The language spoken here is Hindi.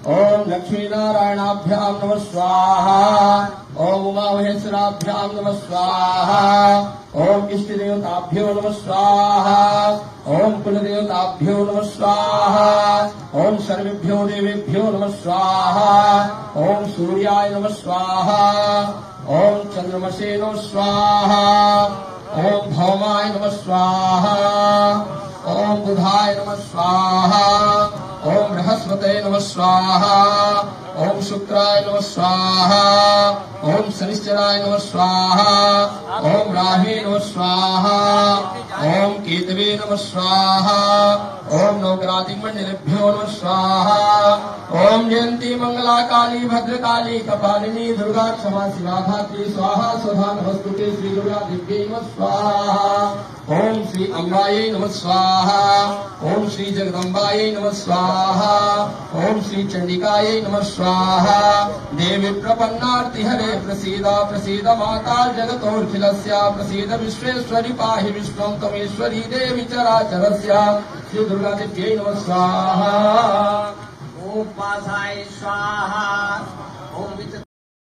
ओम लक्ष्मीनारायणाभ्यां नमः स्वाहा। ओम उमामहेश्वराभ्यां नमः स्वाहा। ओम इष्टदेवताभ्यो नमः स्वाहा। ओम कुलदेवताभ्यो नमः स्वाहा। ओम सर्वेभ्यो देवेभ्यो नमः स्वाहा। ओम सूर्याय नमः स्वाहा। ओम चंद्रमसे नमः स्वाहा। ओम भौमाय नमः स्वाहा। ओम बुधाय नमः स्वाहा। ओम बृहस्पतये नमः स्वाहा। ओम शुक्राय नमः स्वाहा। ओम शनिश्चराय नमः स्वाहा। ओम राहे नमः स्वाहा। ओम केतवे नमः स्वाहा। ओम नवग्रातिमण्डलेभ्यो नमः स्वाहा। ओम जयंती मंगला काली भद्रकाली कपालिनी दुर्गा क्षमा शिवा धात्री स्वाहा स्वधा नमस्तुते श्री दुर्गा देव्यै नमः स्वाहा। ओम श्री अम्बायै नमः स्वाहा। ओम श्री जगदम्बायै नमः स्वाहा। ओम श्री चंडिकायै नमः स्वाहा। देवी प्रपन्नार्ति हरे प्रसीद प्रसीद माता जगतोऽखिलस्य प्रसीद विश्वेश्वरी पाहि विश्वं त्वमेश्वरी देवी चराचरस्य श्री दुर्गा देव्यै नमः स्वाहा। उपासाय स्वाहा।